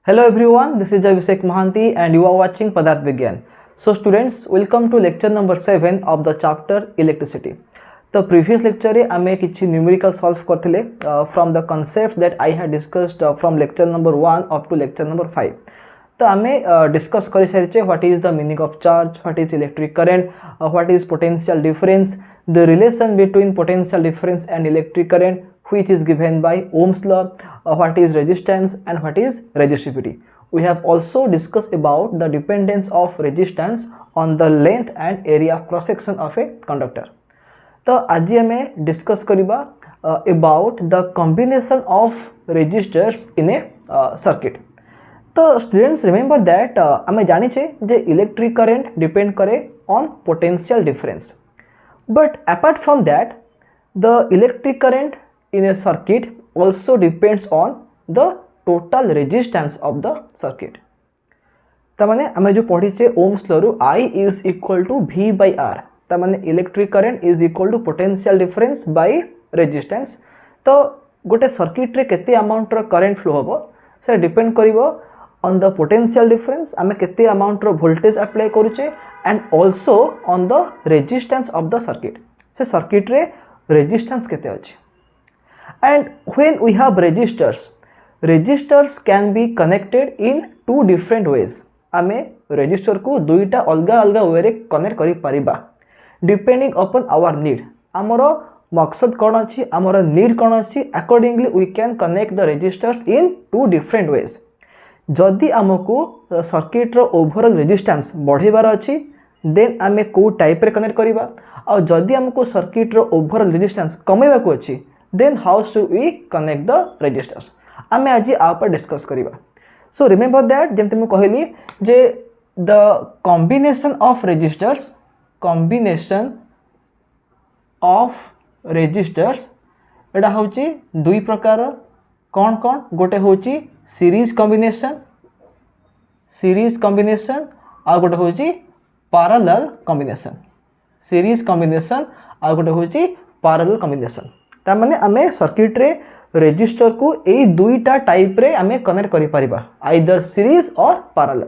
Hello everyone, this is Abhishek Mahanti and you are watching Padarth Vigyan. So students, welcome to lecture number 7 of the chapter Electricity. The previous lecture रे आमे किछि numerical solve करथिले from the concept that I had discussed from lecture number 1 up to lecture number 5. तो आमे discuss करि सारिचे what is the meaning of charge, what is electric current, what is potential difference, the relation between potential difference and electric current, which is given by Ohm's law, what is resistance and what is resistivity. We have also discussed about the dependence of resistance on the length and area of cross section of a conductor. तो आज हमें discuss करिबा about the combination of resistors in a circuit. तो students remember that आमे जानि छे जे electric current depend करे on potential difference, but apart from that the electric current in a circuit also depends on the total resistance of the circuit. तमाने आमे जो पढ़ी छे ओम्स लॉ रु I is equal to V by R, तमाने electric current is equal to potential difference by resistance. तो गोटे circuit रे केते अमाउंट रो करंट फ्लो होबो से डिपेंड करिवो on the potential difference, आमे केते अमाउंट रो वोल्टेज अप्लाई करूचे and also on the resistance of the circuit. से सर्किट रे रेजिस्टेंस केते अछि. And when we have resistors can be connected in two different ways. आमे रेजिस्टर को दुईटा अलगा अलगा वे रे कनेक्ट करि परिबा डिपेंडिंग upon our need. हमरो मकसद कोन अछि, हमरो नीड कोन अछि, accordingly we can connect the resistors in two different ways. जदि हमको सर्किट रो ओवरऑल रेजिस्टेंस बढ़ेबार अछि देन आमे को टाइप रे कनेक्ट करिबा, और जदि हमको सर्किट रो ओवरऑल रेजिस्टेंस कमेबा को अछि then how should we connect the resistors. आमे आज आ पर डिस्कस करिबा. सो रिमेंबर दैट जेमते मु कहली जे द कॉम्बिनेशन ऑफ रेजिस्टर्स एटा होची दुई प्रकार. कौन कौन? गोटे होची सीरीज कॉम्बिनेशन आ गोटे होची पैरेलल कॉम्बिनेशन. ता माने आमे सर्किट रे रेजिस्टर को ए दुईटा टाइप रे आमे कनेक्ट करि परिबा, आइदर सीरीज और पैरेलल.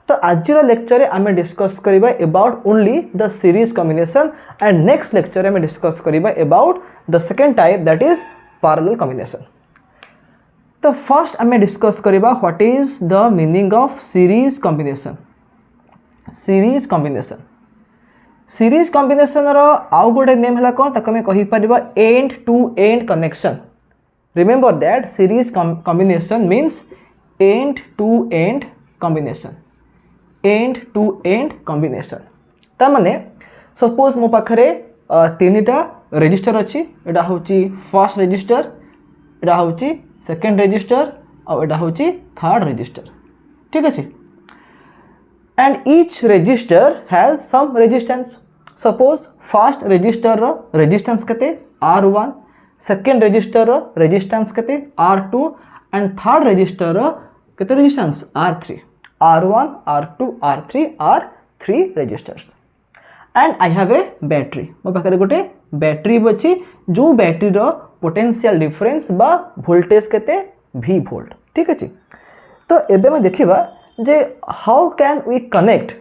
तो आज रो लेक्चर रे आमे डिस्कस करिबा about only the series combination and next lecture रे आमे डिस्कस करिबा about the second type that is parallel combination. तो फर्स्ट आमे डिस्कस करिबा what is the meaning of series combination. Series combination रो आउ गोटे नेम हला कोन ताको में कहि परिबा end to end connection. Remember that series combination means and to end combination. ता माने सपोज मो पाखरे तीनटा रजिस्टर अछि. एटा होची फर्स्ट रजिस्टर, एटा होची सेकंड रजिस्टर और एटा होची थर्ड रजिस्टर. ठीक अछि. And each resistor has some resistance. Suppose first register रो रेजिस्टेंस केते R1, सेकंड रजिस्टर रो रेजिस्टेंस केते R2 एंड थर्ड रजिस्टर रो केते resistance R3. R1, R2, R3 are 3 registers. And I have a battery. मो पाखरे गोटे बैटरी बची जो बैटरी रो पोटेंशियल डिफरेंस बा वोल्टेज केते V वोल्ट. ठीक अछि. तो एबे में देखिबा जे how can we connect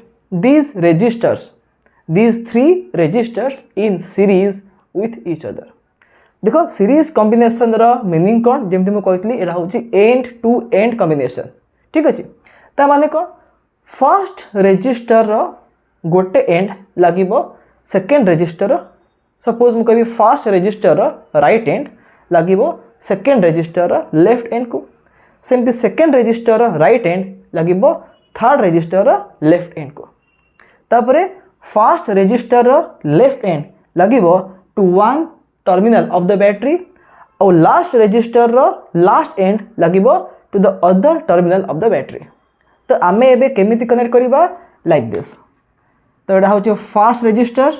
these three registers in series with each other. देखो सीरीज कॉम्बिनेशन रो मीनिंग कोन जेमति म कहतली एटा होची एंड टू एंड कॉम्बिनेशन. ठीक अछि. ता माने कोन फर्स्ट रजिस्टर रो गोटे एंड लागिबो सेकंड रजिस्टर रो. सपोज म कहबी फर्स्ट रजिस्टर रो राइट एंड लागिबो सेकंड रजिस्टर रो लेफ्ट एंड को. सेमति सेकंड रजिस्टर रो राइट एंड लागिबो थर्ड रजिस्टर रो लेफ्ट एंड को. तापरे फर्स्ट रजिस्टर रो लेफ्ट एंड लागिबो to one terminal of the battery और लास्ट रजिस्टर रो लास्ट एंड लागिबो to the other terminal of the battery. तो आमे एबे केमिति कनेक्ट करिबा लाइक दिस. तो एटा होची फर्स्ट रजिस्टर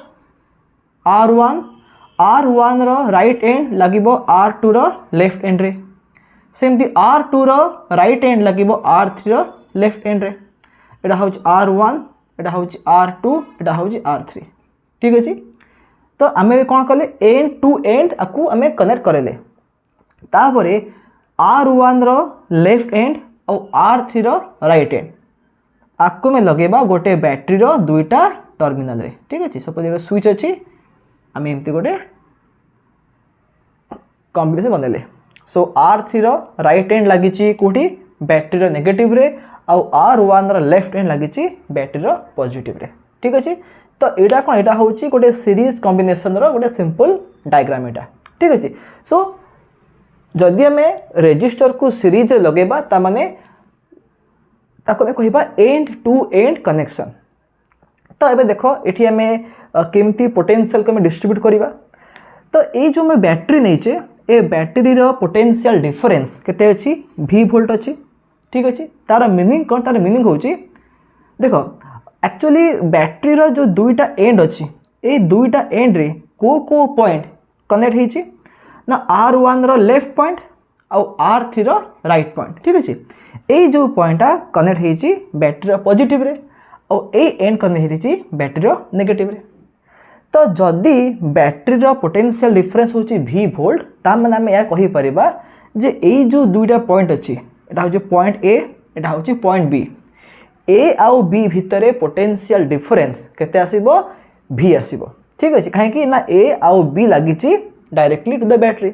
R1 रो राइट एंड लागिबो R2 रो लेफ्ट एंड रे. सेमति R2 रो राइट एंड लागिबो R3 रो लेफ्ट एंड रे. एटा होची R1, एटा होची R2, एटा होची R3. ठीक अछि. तो आमे कोन कले एंड टू एंड आकु आमे कनेक्ट करले. तापरे R1 रो लेफ्ट एंड और R3 रो राइट एंड आपको में लगेबा गोटे बैटरी रो दुईटा टर्मिनाल रे ठीक अछि सपोज ये स्विच अछि आम एमती गोटे कॉम्बिनेशन बनले सो R3 रो राइट एंड लगी कोठी बैटरी रो नेगेटिव रे आउ R1 रो लेफ्ट एंड लगी बैटरी रो पॉजिटिव रे ठीक अछि तो एटा कोन एटा होची गोटे सीरीज कॉम्बिनेशन रो गोटे सिंपल डायग्राम एटा ठीक अछि सो जदि हमें रेजिस्टर को सीरीज रे लगेबा ता माने ताको में कहिबा एंड टू एंड कनेक्शन तो एबे देखो एठी हमें केमती पोटेंशियल को में डिस्ट्रीब्यूट करिबा तो ए जो में बैटरी नै छे ए बैटरी रो पोटेंशियल डिफरेंस केते अछि v वोल्ट अछि ठीक अछि तार मीनिंग कोन तार मीनिंग होची देखो एक्चुअली बैटरी रो जो दुईटा एंड अछि ए दुईटा एंड रे को पॉइंट कनेक्ट हेची ना R1 रो लेफ्ट पॉइंट और R3 रो राइट पॉइंट ठीक अछि ए जो पॉइंटा कनेक्ट हेची बैटरी रो पॉजिटिव रे और ए एंड कनेक्ट हेची बैटरी रो नेगेटिव रे तो जदि बैटरी रो पोटेंशियल डिफरेंस होची v वोल्ट ता माने हम या कहि परिबा जे ए जो दुईटा पॉइंट अछि एटा होची पॉइंट A एटा होची पॉइंट B A आउ B भितरे पोटेंशियल डिफरेंस केते आसीबो v आसीबो ठीक अछि काहे कि ना A आउ B लागिची डायरेक्टली टू द बैटरी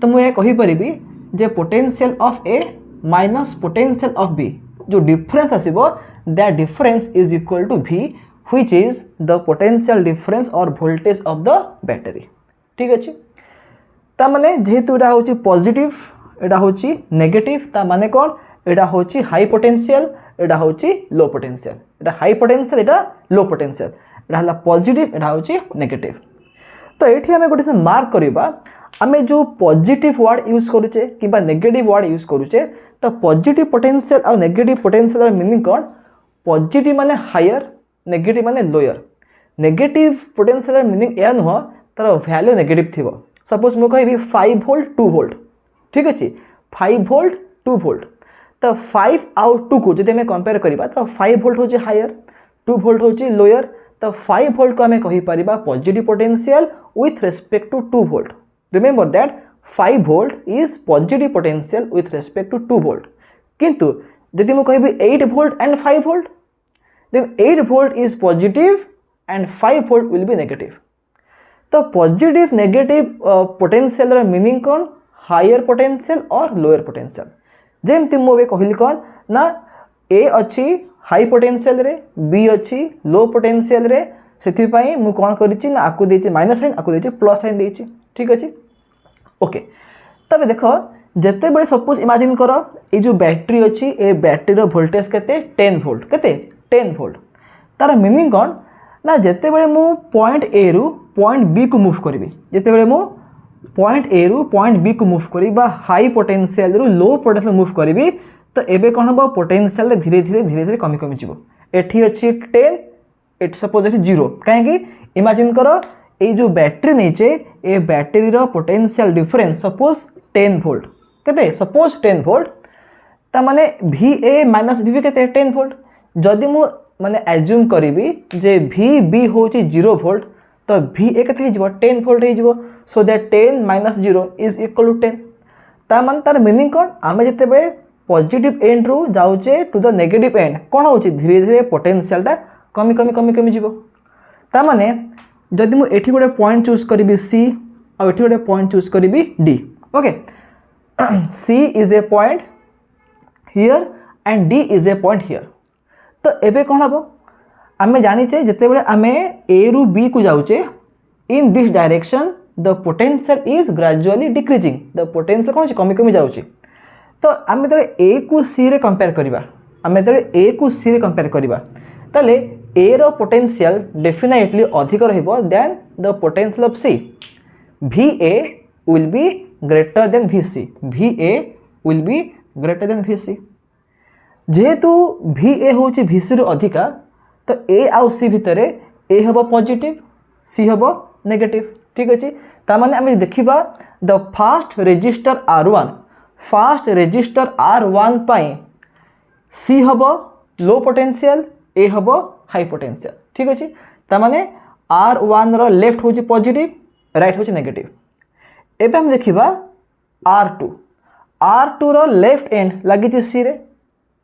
तो मु या कहि परिबी जे potential of A minus potential of B जो डिफरेंस आसीबो that difference is equal to v which is the potential difference or voltage of the battery ठीक अछि ता माने जेहेतु एटा होची पॉजिटिव एटा होची नेगेटिव ता माने कोन एटा होची हाई पोटेंशियल एटा होची लो पोटेंशियल एटा हाई पोटेंशियल एटा लो पोटेंशियल एटा हला पॉजिटिव एटा होची नेगेटिव तो एठी हमें गोटे मार्क करिबा हमें जो पॉजिटिव वर्ड यूज करूचे किबा नेगेटिव वर्ड यूज करूचे तो पॉजिटिव पोटेंशियल और नेगेटिव पोटेंशियल मीनिंग कोन पॉजिटिव माने हायर नेगेटिव माने लोअर नेगेटिव पोटेंशियल मीनिंग या नुह तार वैल्यू नेगेटिव थिबो सपोज मु कहबी 5 वोल्ट 2 वोल्ट ठीक अछि 5 वोल्ट 2 वोल्ट तो 5 आउट 2 को जदि हमें कंपेयर करिबा तो 5 वोल्ट होची हायर 2 वोल्ट होची लोअर तो 5 वोल्ट को हमें कहि परिबा positive potential with respect to 2 volt remember that 5 volt is positive potential with respect to 2 volt किंतु जदि मु कहबी 8 volt and 5 volt then 8 volt is positive and 5 volt will be negative तो positive negative potential रा meaning कौन higher potential और lower potential जेमती मु बे कहली कौन ना A अच्छी high potential रे B अच्छी low potential रे सेथि पई मु कोन करिछि ना आकु देछि माइनस साइन आकु देछि प्लस साइन देछि ठीक अछि ओके तबे देखो जते बड़े सपोज इमेजिन करो ए जो बैटरी अच्छी ए बैटरी रो वोल्टेज केते 10 वोल्ट केते 10 वोल्ट तार मीनिंग कौन ना जिते बड़े मु पॉइंट ए रु पॉइंट बी को मूव करी जिते बड़े मु पॉइंट ए रु पॉइंट बी को मूव करी बा हाई पोटेंशियल रु लो पोटेंशियल मूव करी तो एबे कौन हम पोटेंशियल धीरे धीरे कमी कमी जीवो एठी अच्छी 10 एट सपोज एठी 0 कहीं इमेजिन करो ए जो बैटरी नीचे ए बैटरी रो पोटेंशियल डिफरेंस सपोज 10 वोल्ट केते सपोज 10 वोल्ट ता माने VA माइनस VB केते 10 वोल्ट जदि मु माने एज्यूम करिबी जे VB होची 0 वोल्ट तो VA केते हिजबो 10 वोल्ट हिजबो so that 10 minus 0 is equal to 10 ता मान तार मीनिंग कोन आमे जते बे पॉजिटिव एंड रू जाउचे टू द नेगेटिव एंड कोन होची धीरे धीरे पोटेंशियल टा कमी जीवो ता माने जदि मु एठी गोटे पॉइंट चूज करिबी C और एठी गोटे पॉइंट चूज करिबी D okay C is a point here and D is a point here तो एबे कौन हम आमे जानिचे जिते बड़े आमे A रु B को जाउचे in this direction the potential is gradually decreasing the potential कौन कमी कमी जाउचे तो आमे तले A को C रे कंपेयर करिबा आमे तले A को C रे कंपेयर करिबा तले A रो पोटेंशियल डेफिनेटली अधिक रहइबो than the potential of C VA will be greater than VC VA will be greater than VC जेहेतु VA होची VC रो अधिका तो A आउ C भितरे A हबो पॉजिटिव C हबो नेगेटिव ठीक अछि ता माने हम देखिबा द फास्ट रेजिस्टर R1 पाई C हबो लो पोटेंशियल A हबो हाई पोटेंशियल ठीक अछि ता माने R1 रो लेफ्ट होची पॉजिटिव राइट होची नेगेटिव एबे हम देखिबा R2 रो लेफ्ट एंड लागि छि C रे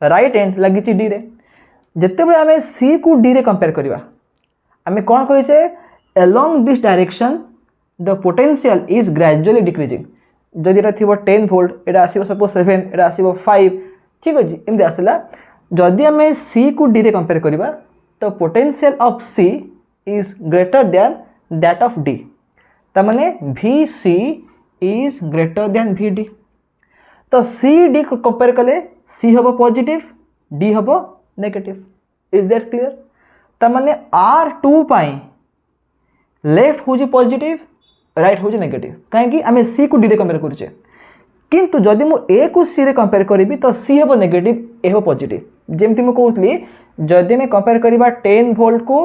राइट एंड लगी डी रे जिते बड़े आम सी को डी रे कंपेयर करवा आम कौन कहे along this direction the potential is gradually decreasing जदि एटा थिबो 10 वोल्ट एटा आसीबो सपोज 7 एटा आसीबो 5 ठीक अछि एमदि आसला जदि आम सी को डी रे कंपेयर करवा तो potential of C is greater than that of D ता माने VC is greater than VD तो सी डी को कंपेयर कले सी हबो पॉजिटिव डी हबो नेगेटिव इज दैट क्लियर ता माने R2 पाई लेफ्ट होजी पॉजिटिव राइट होजी नेगेटिव कहीं आम सी को डी रे कंपेयर करुचे किंतु जदि मु ए को सी रे कंपेयर करी तो सी हबो नेगेटिव ए हबो पॉजिटिव जेमती मु कहउतली जदि मैं कंपेयर करबा 10 वोल्ट को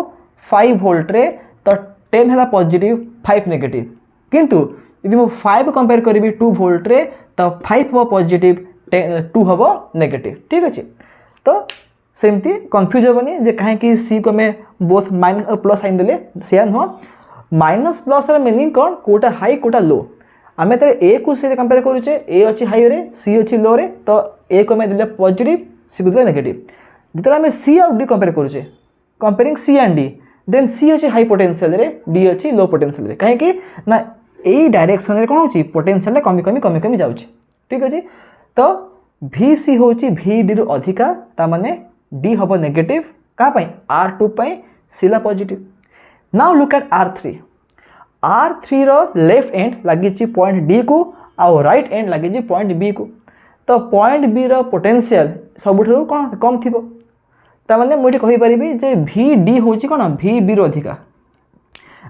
5 वोल्ट रे तो 10 हला पॉजिटिव 5 नेगेटिव किंतु यदि मु 5 कंपेयर करी 2 वोल्ट रे तो 5 हबो पॉजिटिव 2 हबो नेगेटिव ठीक अछि तो सेमती कंफ्यूज होबनी जे काहे कि सी को मैं बोथ माइनस और प्लस साइन देले सेया न माइनस प्लस रे मीनिंग कोन कोटा हाई कोटा लो आमे त ए को सी रे कंपेयर करूचे ए अछि हाई रे सी अछि लो रे तो ए को मैं देले पॉजिटिव सी को देले नेगेटिव जितरा आमे सी और डी कंपेयर करूचे comparing C and D then C अछि हाई पोटेंशियल रे डी अछि लो पोटेंशियल रे काहे कि ना ए डायरेक्शन रे कोन होची पोटेंशियल कमी कमी जाउची ठीक अछि तो VC होची VD रु अधिका ता माने डी हबो नेगेटिव का पई R2 पई सिला पॉजिटिव नाउ लुक एट R3 रो लेफ्ट एंड लगी पॉइंट डी को आउ राइट एंड लगी पॉइंट बी को तो पॉइंट बी रो पोटेंशियल सबुठु कोन कम थिबो ता माने मुठी कहि परिबी जे VD होची कोन VB रो अधिका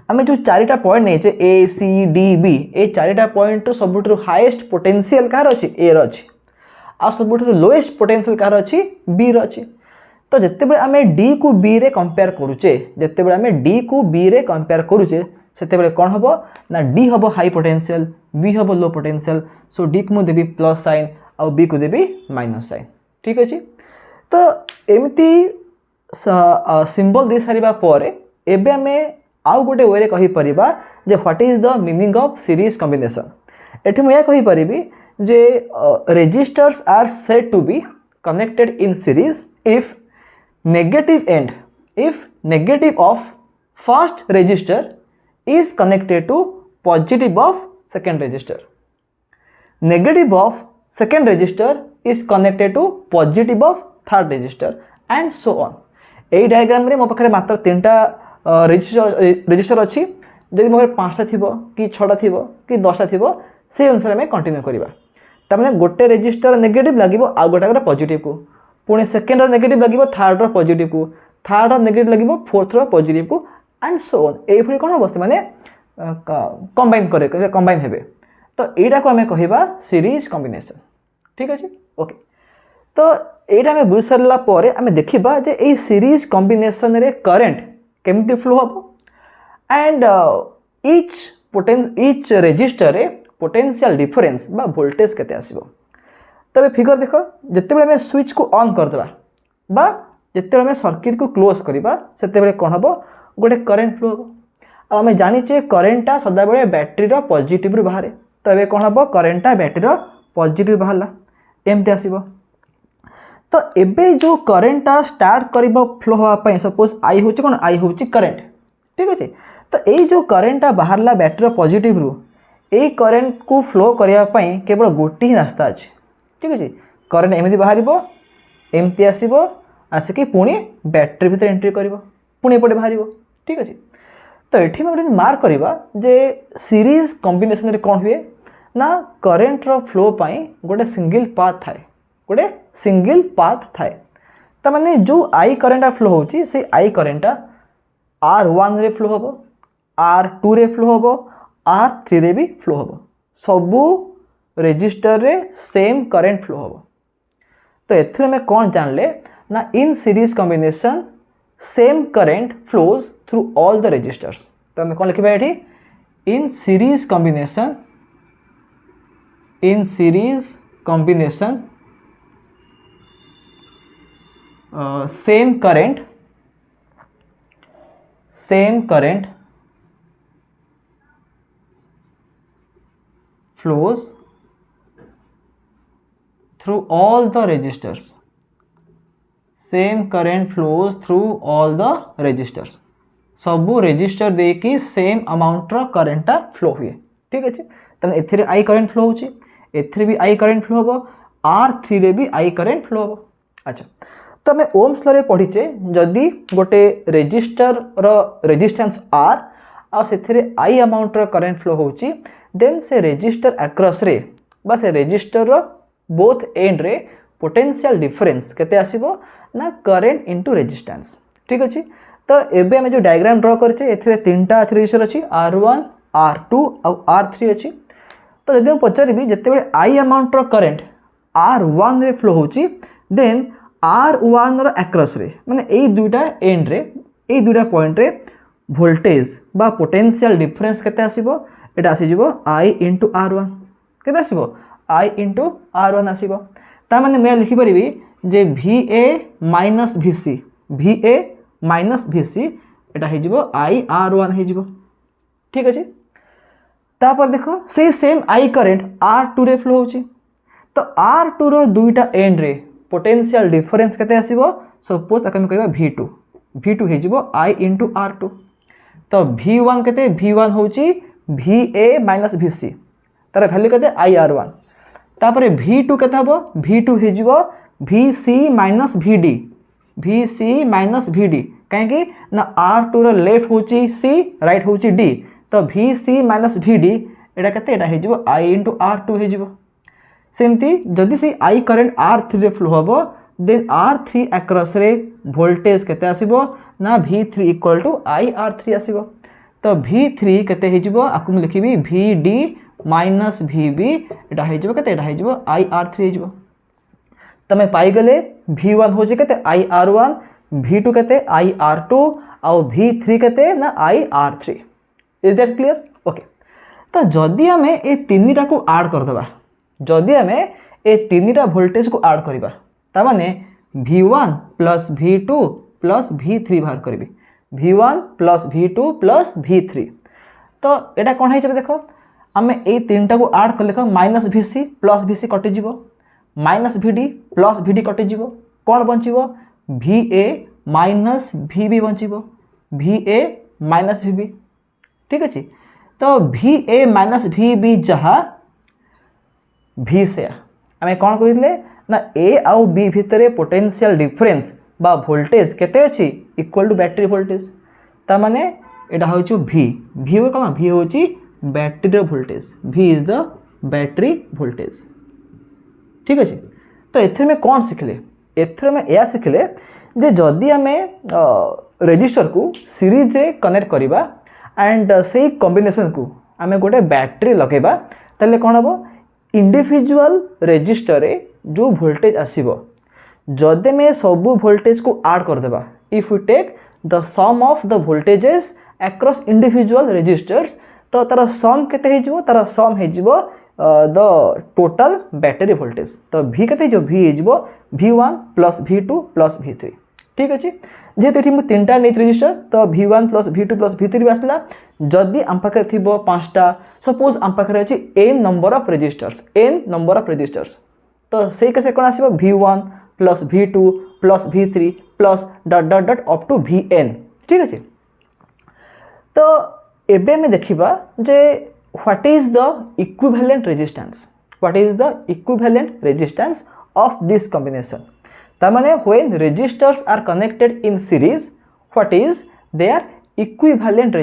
आमे जो चारिटा पॉइंट नेचे A C D B ए चारिटा पॉइंट रो सबुठु हाईएस्ट पोटेंशियल कार अछि ए रो अछि आ सबुठु लोएस्ट पोटेंशियल कार अछि B रो अछि तो जिते बड़े आमे D को B रे कंपेयर करूचे जिते बड़े आमे D को B रे कंपेयर करूचे सेते बड़े कोन हबो ना D हबो हाई पोटेंशियल B हबो लो पोटेंशियल सो D को मु देबी प्लस साइन और B को देबी माइनस साइन ठीक अछि तो एमती सिंबल दे सारिबा परे एबे आमे आउ गोटे वे रे कहि परिबा जे what is the meaning of series combination एठी मु या कहि परिबी जे resistors are said to be connected in series if negative of first resistor is connected to positive of second resistor negative of second resistor is connected to positive of third resistor and so on AE diagram रे मो पाखरे मात्र तीनटा resistor अछि जदि मोर 5टा थिबो कि 6टा थिबो कि 10टा थिबो से अनुसार में कंटिन्यू करिबा त माने गोटे रेजिस्टर नेगेटिव लागिवो आ गोटा पॉजिटिव को पुणे सेकेंड नेगेटिव लगे थर्ड रो पॉजिटिव को थर्ड नेगेटिव लगे फोर्थ रो पॉजिटिव को एंड सो ऑन ए भली कोन हम माने कंबाइन करे कंबाइन हेबे तो एटा को हमें कहिबा सीरीज कॉम्बिनेशन ठीक अछि ओके तो एटा हमें बुझ सरला परे हमें देखिबा जे ए सीरीज कॉम्बिनेशन रे करंट केमति फ्लो हबो एंड ईच रेजिस्टर रे पोटेंशियल डिफरेंस बा वोल्टेज केते आसीबो तबे फिगर देखो जिते बेले में स्विच को ऑन कर देबा बा जिते बेले में सर्किट को क्लोज करबा सेते बेले कोन हबो गोटे करंट फ्लो हबो आ हमें जानि छे करंटटा सदा बेले बैटरी रो पॉजिटिव रु बाहरे तो एबे कोन हबो करंटटा बैटरी रो पॉजिटिव बाहरला एमते आसीबो तो एबे जो करंटटा स्टार्ट करबो फ्लो होवा पई सपोज आई होची कोन आई होची करंट ठीक अछि तो ए जो करंटटा बाहरला बैटरी रो पॉजिटिव रु ए करंट को फ्लो करिया पई केवल गोटी ही रास्ता अछि ठीक अछि करंट एमती बाहर एमती आसो आसिक पुणी बैटरी भीतर एंट्री कर पुणी पटे बाहर ठीक अच्छे तो ये मैं मार्क करवा जे सीरीज कॉम्बिनेशन रे कौन हुए ना करंट रो फ्लो पाई गोटे सिंगल पाथ थाए गोटे सिंगल पाथ थाए तो माने जो आई करंट फ्लो होची से आई करंट R1 रे फ्लो हम R2 रे फ्लो हम R3 रे भी फ्लो हम सबू रेजिस्टर रे सेम करंट फ्लो हम तो एथुरे में कौन जानले ना in series combination same current flows through all the resistors तो हमें कौन लिखा ये in series combination same current flows through all the resistors same current flows through all the resistors सबू रेजिस्टर देकी सेम अमाउंट रो करेंटा फ्लो हुए ठीक अच्छे तने एथिरे आई करेंट फ्लो होची एथिरे भी आई करेंट फ्लो होबो R3 रे भी आई करेंट फ्लो होबो अच्छा तो आम ओम्स लॉ रे पढ़ीचे जदि गोटे रेजिस्टर रो रेजिस्टेंस R आ सेथिरे आई अमाउंट रो करेंट फ्लो होची देन से रेजिस्टर अक्रॉस रे बा से रेजिस्टर रो बोथ एंड रे पोटेंशियल डिफरेंस केते आसीबो ना करेंट इनटू रेजिस्टेंस ठीक अछि तो एबे हम जो डायग्राम ड्रा करछे एथिरे तीनटा रेजिस्टर अछि R1 R2 और R3 अछि तो जदि हम पचारिबी जते बेले आई अमाउंट रो करंट R1 रे फ्लो होची देन R1 रो अक्रॉस रे माने एई दुइटा एंड रे एई दुइटा पॉइंट रे वोल्टेज बा पोटेंशियल डिफरेंस केते आसीबो एटा आसी जिवो I * R1 केते आसीबो I * R1 आसीबो ता माने मैं लिखि परिबी जे VA - VC एटा हे जिवो I R1 हे जिवो ठीक अछि तापर देखो से सेम आई करेंट R2 रे फ्लो होची तो R2 रो दुइटा एंड रे पोटेंशियल डिफरेंस केते आसीबो सपोज ताके हम कहबा V2 हे जिवो I * R2 तो V1 केते V1 होची VA - VC तार वैल्यू केते I R1 तापर V2 केते हबो V2 हे जिवो VC - VD काहे कि ना R2 रो लेफ्ट होची C राइट होची D तो VC - VD एटा केते एटा हे जिवो I * R2 हे जिवो सेमती जदि से I करंट R3 रे फ्लो हबो देन R3 अक्रॉस रे वोल्टेज केते आसीबो ना V3 = I R3 आसीबो तो V3 केते हे जिवो आकु म लिखिबी VD - VB एटा हे जिवो केते एटा हे जिवो I R3 हे जिवो तमे पाई गले V1 हो जे केते I R1 V2 केते I R2 और V3 केते ना I R3 is that clear okay तो जदि हमें ए तीनटा को ऐड कर दबा जदि हमें ए तीनटा वोल्टेज को ऐड करबा ता माने V1 + V2 + V3 बाहर करबी V1 + V2 + V3 तो एटा कोन है देखो हमें ए तीनटा को ऐड कर लेखो -VC + VC कटि जीवो -VD + VD कटि जीवो कोन बंचिबो VA - VB बंचिबो VA - VB ठीक अछि तो VA - VB जहा V से हमें कौन कहले ना A आउ B भितरे पोटेंशियल डिफरेंस बा वोल्टेज केते अछि इक्वल टू बैटरी वोल्टेज ता माने एटा होची V हो कमा V होची battery voltage V is the battery voltage ठीक अछि तो एथरे में कौन सिखले एथरे में या सिखले जे जदी हमें रेजिस्टर को सीरीज रे कनेक्ट करिबा एंड से कॉम्बिनेशन को हमें गोटे बैटरी लगेबा तले कोन हबो इंडिविजुअल रेजिस्टर रे जो वोल्टेज आसीबो जदे में सबु वोल्टेज को ऐड कर देबा if you take the sum of the voltages across individual resistors तो तार सम केते हे जिवो तार सम हे जिवो द टोटल बैटरी वोल्टेज तो V केते जो V हे जिवो V1 + V2 + V3 ठीक अछि जेते एठी मु तीनटा नै रेजिस्टर तो V1 + V2 + V3 आसला जदी हम पाखे थिबो पांचटा सपोज हम पाखे अछि n नंबर ऑफ रेजिस्टर्स तो से कैसे कोन आसीबो V1 + V2 + V3 + ... up to Vn ठीक अछि तो एबे में देखिबा जे what is the equivalent resistance of this combination तामाने when resistors are connected in series what is their equivalent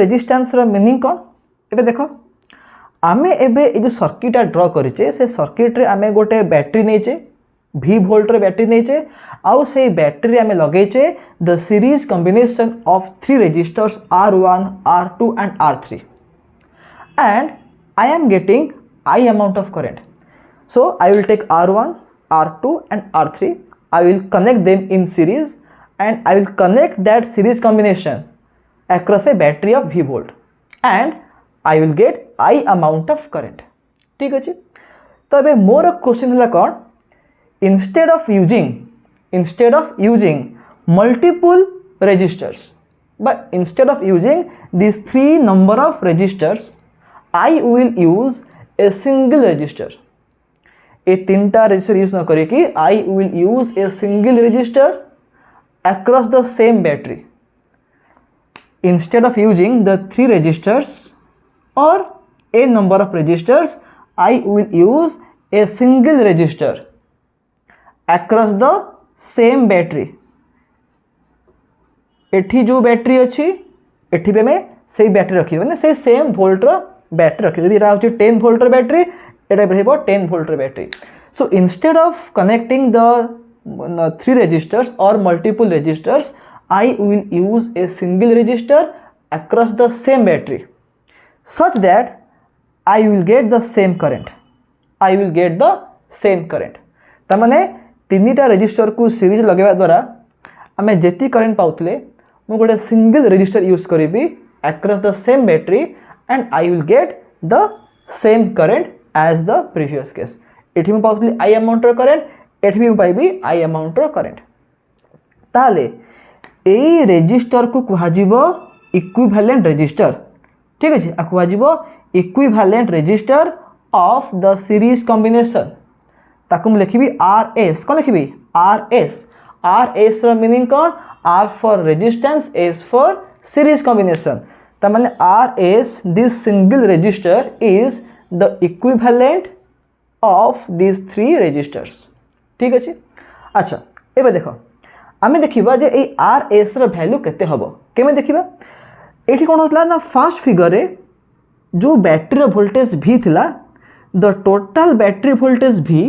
resistance रो मीनिंग कोन एबे देखो आमे एबे ए जो सर्किट ड्रा करिचे से सर्किट रे आमे गोटे बैटरी नेचे V वोल्ट रे बैटरी नेचे आउ से बैटरी आमे लगेचे the series combination of 3 resistors R1 R2 and R3 and I am getting I amount of current so I will take R1 R2 and R3 I will connect them in series and I will connect that series combination across a battery of V volt and I will get I amount of current ठीक अछि तो अबे more question हला कोन instead of using multiple resistors but instead of using these 3 number of resistors I will use a single resistor ए तीनटा register use न करिकी I will use a single register across the same battery instead of using the 3 registers or a number of registers. I will use a single register across the same battery. एठी जो battery अच्छी एठी पे मैं से battery रखी मैंने से सेम वोल्ट रो बैटरी रखी यदि एटा होची 10 वोल्ट रो बैटरी एटा रहबो 10 वोल्ट रो battery. So instead of connecting the 3 registers or multiple registers, I will use a single register across the same battery such that I will get the same current. I will get the same current. तमाने तीनटा register को series लगेवा द्वारा आमे जेती current पाउतले मु गोटे single register use करिबी across the same battery and I will get the same current as the previous case. एठी मु पाउतली I amount रो करंट एठी भी पाइबी आई अमाउंट रो करंट. ताले ए रजिस्टर को कुहाजिबो इक्विवेलेंट रजिस्टर. ठीक अछि आ कुहाजिबो equivalent register of the series combination. ताकु लिखिबी आरएस. कोन लिखिबी आरएस. आरएस रो मीनिंग कोन R for resistance S for series combination. त माने RS this single register is the equivalent of this 3 registers. ठीक अच्छे. अच्छा एबे देखो आमे देखिबा जे ए आर एस रो वैल्यू केते हबो केमे देखिबा. एठी कोन होतला ना फर्स्ट फिगर रे जो बैटरी रो वोल्टेज V थिला the total battery voltage V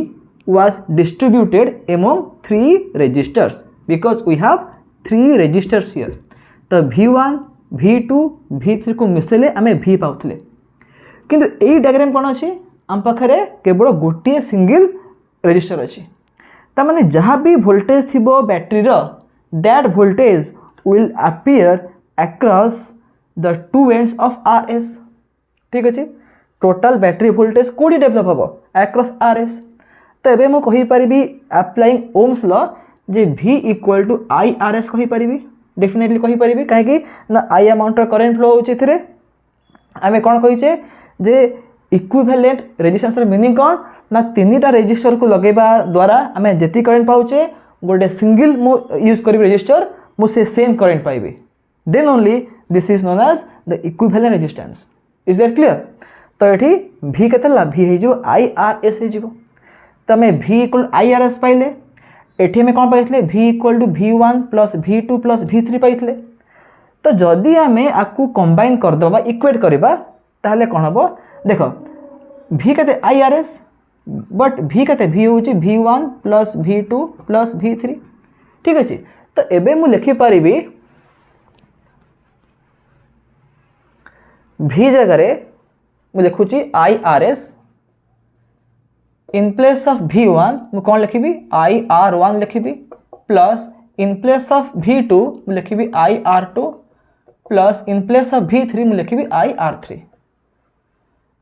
was distributed among 3 resistors because we have 3 resistors here. तो V1 V2 V3 को मिसेले आमे V पाउथले किंतु एई डायग्राम कोन अछि हम पाखरे केवल गोटे सिंगल रजिस्टर अछि. तमाने जहाँ भी वोल्टेज थिबो बैटरी रो that voltage will appear across the 2 ends of RS. ठीक अछि. टोटल बैटरी वोल्टेज कोडी डेवलप हबो अक्रॉस RS. तो एबे मु कहि परिबी अप्लाइंग ओम्स लॉ जे V इक्वल टू IRS कहि परिबी. डेफिनेटली कहि परिबी काहे कि ना I अमाउंट रो करंट फ्लो होछि थिरे आमे कोन कहिचे जे इक्विवेलेंट रेजिस्टेंस रो मीनिंग कोन ना तीनटा रजिस्टर को लगेबा द्वारा आमे जेती करंट पाउचे गोटे सिंगल मु यूज करिबी रजिस्टर मु से सेम करंट पाइबे. Then only this is known as the equivalent resistance. Is that clear. तो एठी V केतला V हे जो IRS हे जिवो. तमे V इक्वल IRS पाइले एठी में कोन पाइथले V equal to V1 plus V2 plus V3 पाइथले. तो जदी आमे आकु कंबाइन कर दबा इक्वेट करबा ताहले कोन हबो देखो V केते IRS बट V केते V होची V1 plus V2 plus V3. ठीक अछि. तो एबे मु लिखि परिबी V जगह रे मु लिखुची IRS in place of V1 मु कोन लिखिबी IR1 लिखिबी plus in place of V2 मु लिखिबी IR2 plus in place of V3 मु लिखिबी IR3.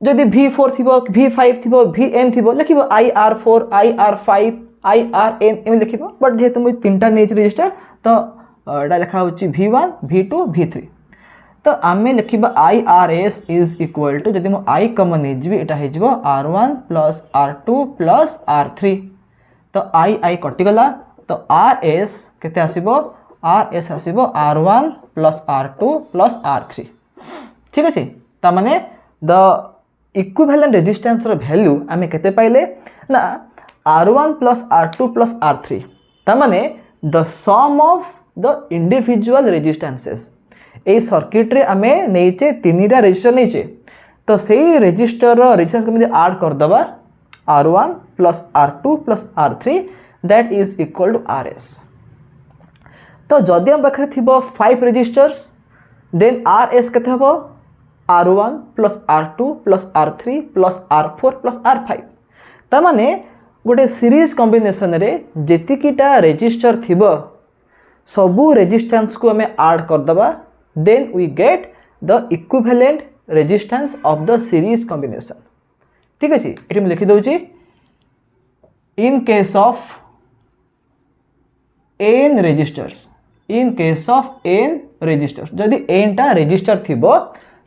जदि V4 थिबो V5 थिबो VN थिबो लिखिबो IR4 IR5 IRN एम लिखिबो. बट जेहेतु मु तीनटा नेच रजिस्टर तो एटा लिखा होची V1 V2 V3. तो आमे लिखिबा IRS इज इक्वल टू जदि मु I कॉमन नेजिबी एटा हे जिवो R1 plus R2 plus R3. तो I कटि गला तो RS केते आसीबो RS आसीबो R1 plus R2 plus R3. ठीक अछि. ता माने द इक्विवेलेंट रेजिस्टेंस रो वैल्यू आमे केते पाइले ना R1 plus R2 plus R3. ता माने the sum of the individual resistances. ए सर्किट रे आमे नेचे तीनटा रजिस्टर नेचे तो सेही रजिस्टर रो रेजिस्टेंस को में ऐड कर दबा R1 plus R2 plus R3 that is equal to RS. तो जदि हम पाखरे थिबो 5 रजिस्टर्स देन RS केते हबो R1 plus R2 plus R3 plus R4 plus R5. ता माने गोटे सीरीज कॉम्बिनेशन रे जेतिकीटा रजिस्टर थिबो सबु रेजिस्टेंस को हमें ऐड कर दबा then we get the equivalent resistance of the series combination. ठीक अछि. एठी मैं लिखि दउची in case of n registers in case of n registers जदि n टा रजिस्टर थिबो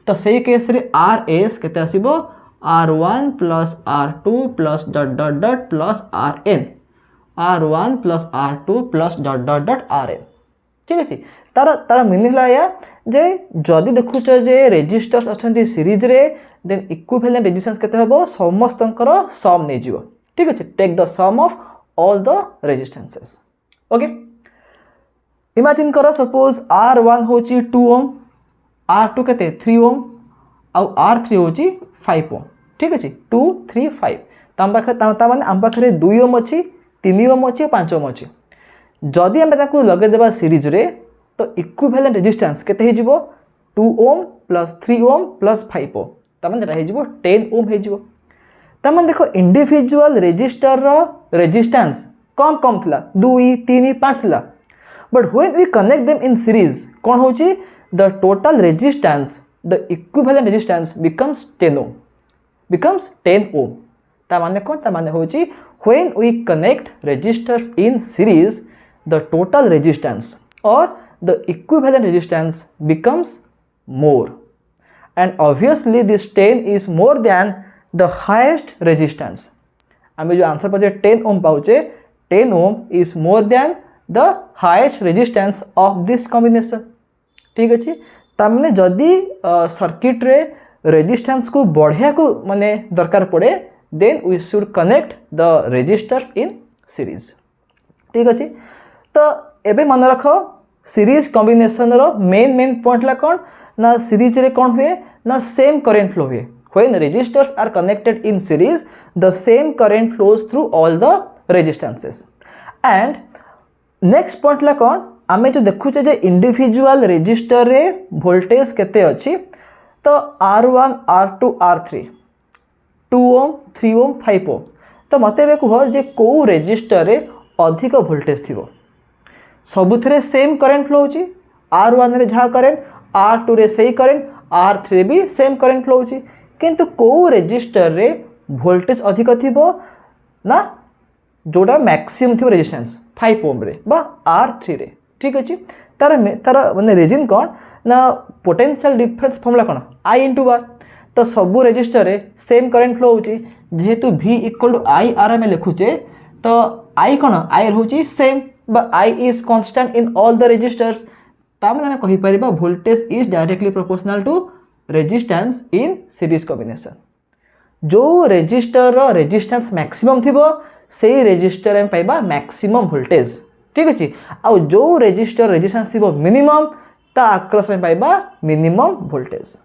तो सेही केस रे RS केते आसीबो R1 plus R2 plus dot dot dot plus Rn, R1 plus R2 plus dot dot dot Rn। ठीक अच्छे तार तार मीनिंग या जे जदि देखुच जे रेजिस्टर्स अच्छा सीरीज रे देन इक्विवेलेंट रेजिस्टेंस केते हबो समस्त सम नहीं जीवो। ठीक अच्छे take the sum of all the resistances. Okay imagine करो सपोज R1 होची 2 ओम, R2 केते 3 ओम आउ R3 होची 5 ओम। ठीक अच्छे 2 3 5 ताम माने आम पाखरे 2 ओम अछि 3 ओम अछि 5 ओम अछि। जदि आम ताकू लगे देबा सीरीज रे तो इक्विवेलेंट रेजिस्टेंस केते हे जिवो 2 ओम प्लस 3 ओम प्लस 5 ओम ताम माने हे जिवो 10 ओम हे जिवो। ताम माने देखो इंडिविजुअल रेजिस्टर रो रेजिस्टेंस कम कम थिला 2 3 5 थिला, but when we connect them in series कोन होची the total resistance the equivalent resistance becomes 10 ohm, becomes 10 ohm। ता माने कोन ता माने होची when we connect resistors in series the total resistance or the equivalent resistance becomes more, and obviously this 10 is more than the highest resistance। आमे जो answer पर 10 ohm पाउचे 10 ohm is more than the highest resistance of this combination। ठीक अछि ता माने जदी circuit रे resistance को बढ़िया को माने दरकार पड़े then we should connect the resistors in series. ठीक अच्छे तो एबे मन रख सीरीज कॉम्बिनेशन रो मेन पॉइंट ला कौन ना सीरीज रे कौन हुए ना सेम करेंट फ्लो हुए। When resistors are connected in series the same current flows through all the resistances. And next point ला कौन आमे जो देखुचे जे इंडिविजुअल रेजिस्टर रे वोल्टेज केते अछि तो R1 R2 R3 2 ओम 3 ओम 5 ओम तो मते बे कह जे को रेजिस्टर रे अधिक वोल्टेज थिबो। सबुथरे सेम करंट फ्लो होची R1 रे जहा करंट R2 रे सेही करंट R3 रे भी सेम करंट फ्लो होची, किंतु को रेजिस्टर रे वोल्टेज अधिक थिबो ना जोड़ा मैक्सिमम थिबो रेजिस्टेंस 5 ओम रे बा R3 रे। ठीक अछि तार माने रीजन कौन ना पोटेंशियल डिफरेंस फॉर्मूला कौन I इंटू आर। तो सबू रेजिस्टर रे सेम करंट फ्लो होची जेहेतु V equal to I R में लिखुचे तो I कौन I होची सेम बा I is constant in all the resistors. ता माने कहि परिबा voltage is directly proportional to resistance in series combination. जो रेजिस्टर रो रेजिस्टेंस मैक्सिमम थिबो सेही रेजिस्टर में पाइबा मैक्सिमम वोल्टेज। ठीक अछि आ जो रेजिस्टर रेजिस्टेंस थिबो मिनिमम ता अक्रॉस में पाइबा minimum voltage.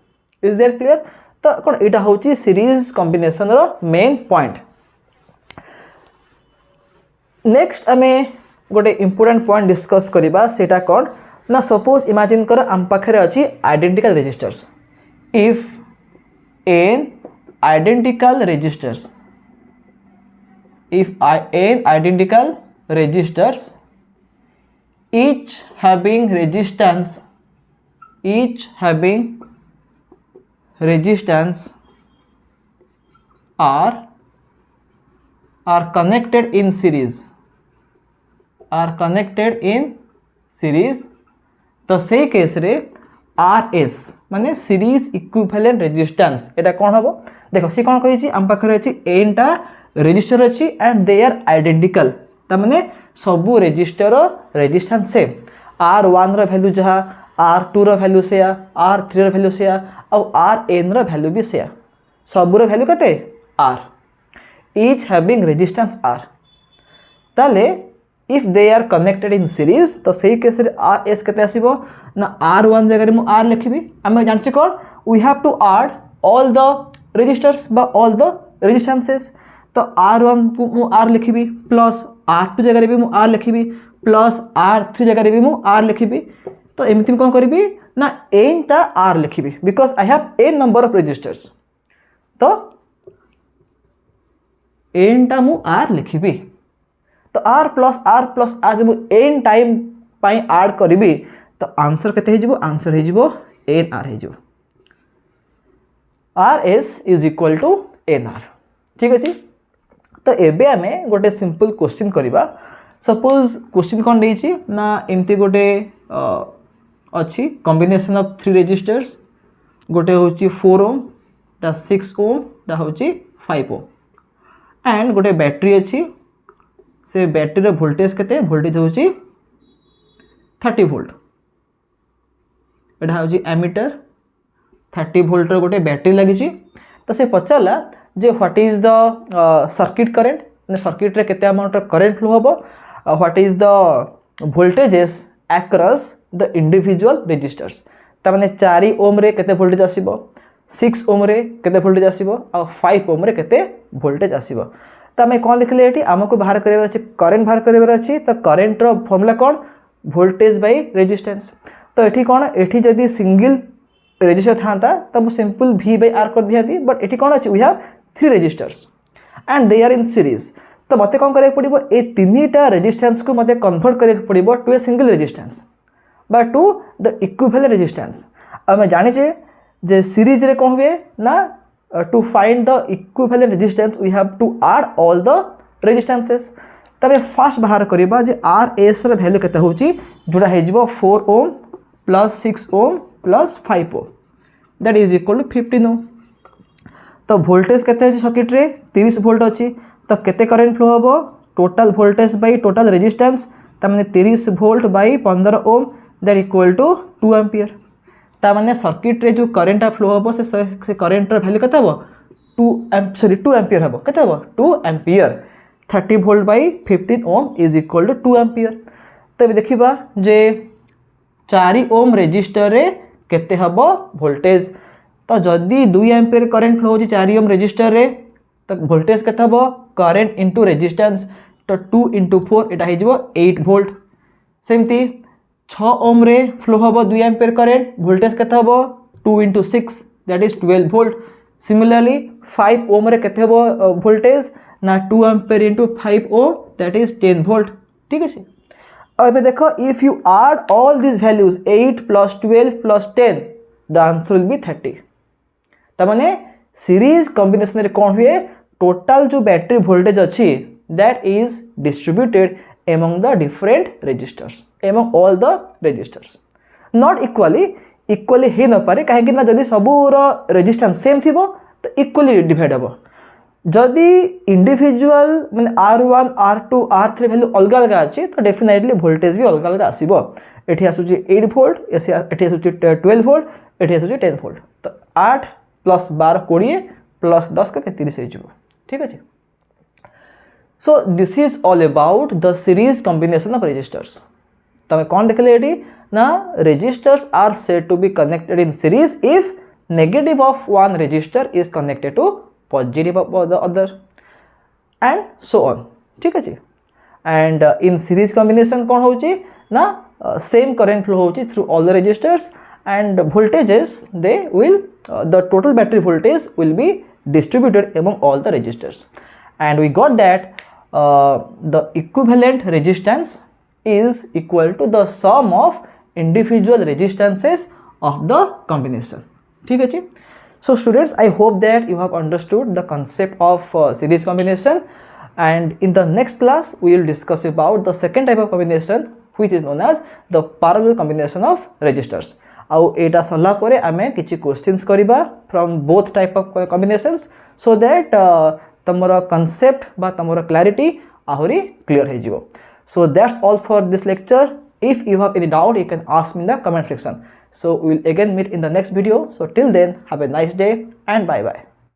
Is there clear? तो कोन एटा होची सीरीज कॉम्बिनेशन रो मेन पॉइंट। नेक्स्ट आमे गोटे इंपोर्टेंट पॉइंट डिस्कस करिबा सेटा कोन ना सपोज इमेजिन कर आम पाखरे अछि identical resistors. If n identical resistors, if n identical resistors each having resistance are connected in series तो से केस रे RS माने सीरीज इक्विवेलेंट रेजिस्टेंस एटा कोन हबो देखो सी कोन कहिछि आम पाखरे अछि n टा रेजिस्टर अछि एंड दे आर आइडेंटिकल ता माने सबु रेजिस्टर रेजिस्टेंस सेम R1 रो वैल्यू जहा R2 रो वैल्यू सेया R3 रो वैल्यू सेया और Rn रो वैल्यू भी सेया सबु रो वैल्यू कते R each having resistance R ताले if they are connected in series तो सही केस रे RS कते आसीबो ना R1 जगह रे मु R लिखिबी हम जानछि कोन we have to add all the resistors बा all the resistances तो R1 को मु R लिखिबी प्लस R2 जगह रे भी मु R लिखिबी प्लस R3 जगह रे भी मु R लिखिबी तो एमिति कोन करिबी ना n ता R लिखिबी because I have n number of resistors तो n टा मु R लिखिबी तो R प्लस R जब n टाइम पाई ऐड करिबी तो आंसर केते हे जिवो आंसर हे जिवो nr हे जिवो RS is equal to nr। ठीक अछि तो एबे हमें गोटे सिंपल क्वेश्चन करिबा सपोज क्वेश्चन कोन देछि ना एमती गोटे अच्छी कॉम्बिनेशन ऑफ 3 रेजिस्टर्स गोटे होची 4 ओम टा 6 ओम टा होची 5 ओम एंड गोटे बैटरी अच्छी से बैटरी वोल्टेज केते वोल्टेज होची 30 वोल्ट एटा होची एमीटर 30 वोल्ट रो गोटे बैटरी लगी तो से पचारा जे what is the circuit current ने सर्किट रे केते अमाउंट करंट फ्लो होबो what is the voltages across the individual resistors ता माने 4 ओम रे केते वोल्टेज आसीबो 6 ओम रे केते वोल्टेज आसीबो आ 5 ओम रे केते वोल्टेज आसीबो तो आम कौन देखले एटी आमको बाहर कर करेन्ट बाहर कर तो करेन्ट रो फॉर्मूला कौन वोल्टेज बाय रेजिस्टेंस तो ये कौन ये जदि सिंगल रेजिस्टर था तो मुझे सिंपल V बाय R कर दिखाती बट ये कौन अच्छे we have 3 resistors and they are in series तो मत कौन करा पड़ो ये 3टा रेजिस्टेंस को मत कन्वर्ट करा पड़ो टू ए सिंगल रेजिस्टेंस बा टू द इक्विवेलेंट रेजिस्टेंस आम जाने जे सीरीज रे कौन हुए ना to find the equivalent resistance we have to add all the resistances तबे फास्ट बाहर करिबा जे RS रे वैल्यू केते होची जोड़ा हे जिवो 4 ohm plus 6 ohm plus 5 ohm that is equal to 15 ohm तो वोल्टेज केते अछि सर्किट रे 30 वोल्ट अछि तो केते करंट फ्लो होबो total voltage by total resistance त माने 30 volt by 15 ohm that equal to 2 ampere ता माने सर्किट रे जो करंट फ्लो होबो से करंट रो वैल्यू केते होबो 2 एम्पियर होबो केते होबो 2 ampere 30 volt by 15 ohm is equal to 2 ampere तबे देखिबा जे 4 ओम रेजिस्टर रे केते होबो वोल्टेज तो जदी 2 एम्पियर करंट फ्लो होची 4 ओम रेजिस्टर रे तो वोल्टेज केते होबो करंट इनटू रेजिस्टेंस तो 2 * 4 एटा हे जिवो 8 वोल्ट सेमती 6 ओम रे फ्लो होबो 2 एम्पियर करंट वोल्टेज केते होबो 2 * 6 that is 12 volt similarly 5 ohm रे केते होबो वोल्टेज ना 2 ampere * 5 ohm that is 10 volt ठीक है अब देखो if you add all this values 8 + 12 + 10 the answer will be 30 तमाने सीरीज कॉम्बिनेशन रे कोन हुए टोटल जो बैटरी वोल्टेज अच्छी that is distributed among the different registers among all the registers not equally हे न पारे काहे कि ना जदी सबूर रेजिस्टेंस सेम थिबो तो इक्वली डिवाइड हबो जदी इंडिविजुअल माने R1 R2 R3 वैल्यू अलग अलग अछि तो डेफिनेटली वोल्टेज भी अलग अलग आसीबो एठी आसुची 8 वोल्ट एठी आसुची 12 वोल्ट एठी आसुची 10 वोल्ट तो 8 + 12 20 + 10 के 30 हे जिवो ठीक अछि So this is all about the series combination of registers. तमे कौन देखले एटी ना registers are said to be connected in series if negative of one resistor is connected to positive of the other and so on. ठीक अछि and in series combination कौन होची ना same current flow होची through all the registers and voltages they will the total battery voltage will be distributed among all the registers and we got that the equivalent resistance is equal to the sum of individual resistances of the combination ठीक है so students I hope that you have understood the concept of series combination and in the next class we will discuss about the second type of combination which is known as the parallel combination of registers आउ एटा सरला परे आमे किछि questions करिबा from both type of combinations so that तमरा concept बा तमरा clarity आहुरी clear है जीवो so that's all for this lecture if you have any doubt you can ask me in the comment section so we will again meet in the next video so till then have a nice day and bye bye